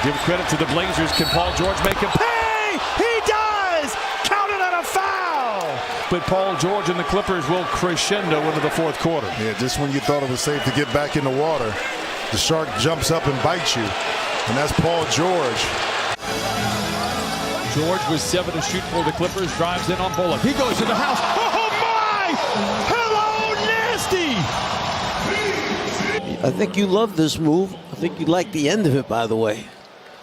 Give credit to the Blazers. Can Paul George make him pay? He does! Counted on a foul! But Paul George and the Clippers will crescendo into the fourth quarter. Yeah, just when you thought it was safe to get back in the water, the shark jumps up and bites you. And that's Paul George. George was 7 to shoot for the Clippers. Drives in on Bullock. He goes to the house. Oh, my! Hello, nasty! I think you love this move. I think you like the end of it, by the way.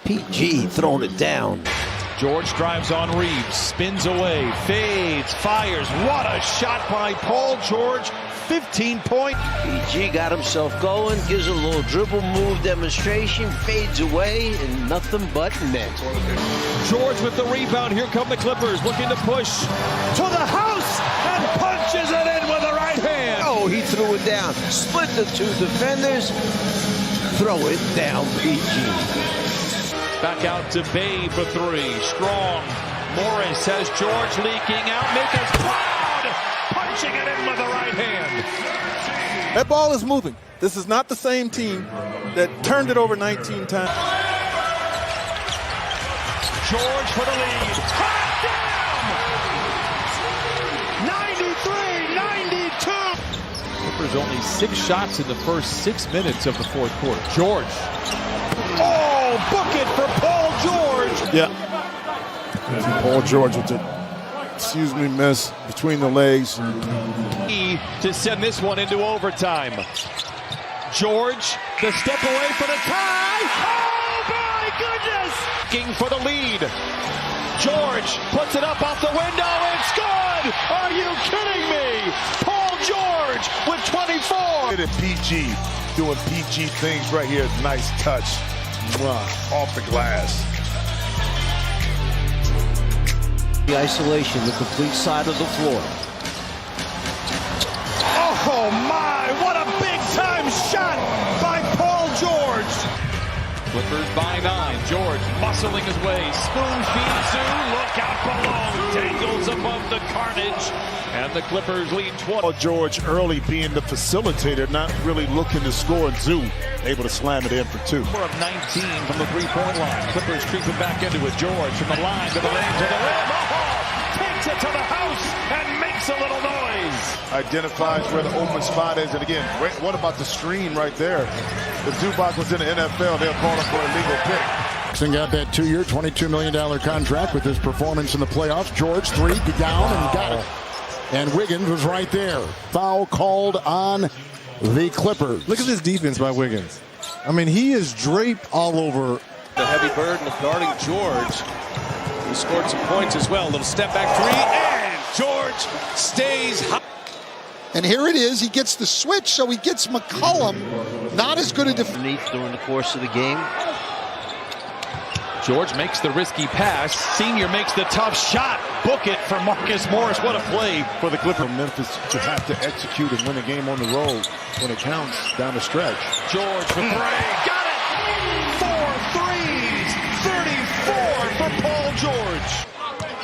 PG throwing it down. George drives on Reeves, spins away, fades, fires. What a shot by Paul George. 15-point. PG got himself going, gives a little dribble move demonstration, fades away, and nothing but net. George with the rebound. Here come the Clippers looking to push to the house and punches it in with the right hand. Oh, he threw it down. Split the two defenders. Throw it down, PG. Back out to Bay for 3. Strong. Morris has George leaking out. Make us proud. Punching it in with the right hand. That ball is moving. This is not the same team that turned it over 19 times. George for the lead. Touchdown! 93-92. Clippers only 6 shots in the first 6 minutes of the fourth quarter. George. Oh, book it for Paul George. Yeah. Paul George with the, miss between the legs. To send this one into overtime. George, the step away for the tie. Oh, my goodness. Looking for the lead. George puts it up off the window. It's good. Are you kidding me? Paul George with 24. PG doing PG things right here. Nice touch. Off the glass. The isolation, the complete side of the floor. Oh my, what a big time shot by Paul George. Clippers by 9. George muscling his way. Spoon feed Zoo. Look out below. Dangles above the carnage. And the Clippers lead 20. Paul George early being the facilitator, not really looking to score. And Zoo able to slam it in for 2. 4 of 19 from the 3-point line. Clippers creeping back into it. George from the line to the lane to the rim. Oh, takes it to the house and makes a little noise. Identifies where the open spot is. And again, what about the screen right there? If Zubac was in the NFL, they'll call him for a legal pick. Got that 2-year, $22 million contract with his performance in the playoffs. George, 3, down and got it. And Wiggins was right there. Foul called on the Clippers. Look at this defense by Wiggins. I mean, he is draped all over. The heavy burden of guarding George. He scored some points as well. A little step back 3, and George stays high. And here it is. He gets the switch, so he gets McCollum. Not as good a Underneath during the course of the game. George makes the risky pass. Senior makes the tough shot. Book it for Marcus Morris. What a play for the Clippers. Memphis to have to execute and win a game on the road when it counts down the stretch. George for 3. Got it! 4 threes. 34 for Paul George.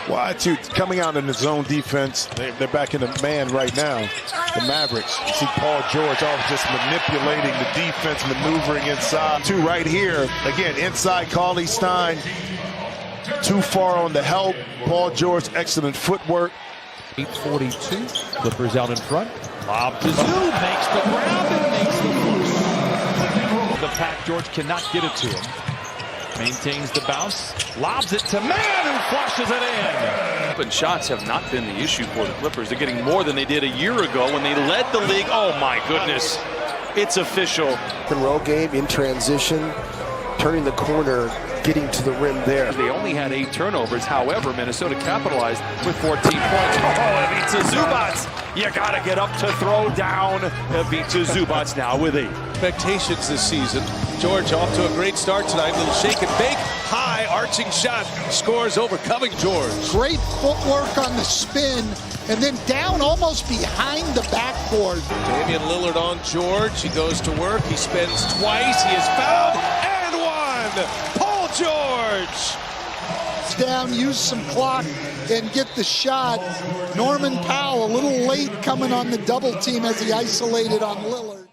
Well, coming out in the zone defense, they're back in the man right now. The Mavericks. You see Paul George off just manipulating the defense, maneuvering inside. 2 right here. Again, inside Cauley Stein. Too far on the help. Paul George, excellent footwork. 8:42. Clippers out in front. Lob to Zoo. Makes the grab and makes the push. The pack, George cannot get it to him. Maintains the bounce. Lobs it to man who flushes it in. Open shots have not been the issue for the Clippers. They're getting more than they did a year ago when they led the league. Oh my goodness. It's official. And roll game in transition, turning the corner, getting to the rim there. They only had 8 turnovers. However, Minnesota capitalized with 14 points. Oh, Ivica Zubac. You got to get up to throw down. Ivica Zubac now with 8. Expectations this season. George off to a great start tonight. Little shake and bake. High arching shot. Scores overcoming George. great footwork on the spin, and then down almost behind the backboard. Damian Lillard on George. He goes to work. He spins twice. He is fouled and 1. Paul George. Down, use some clock, and get the shot. Norman Powell a little late coming on the double team as he isolated on Lillard.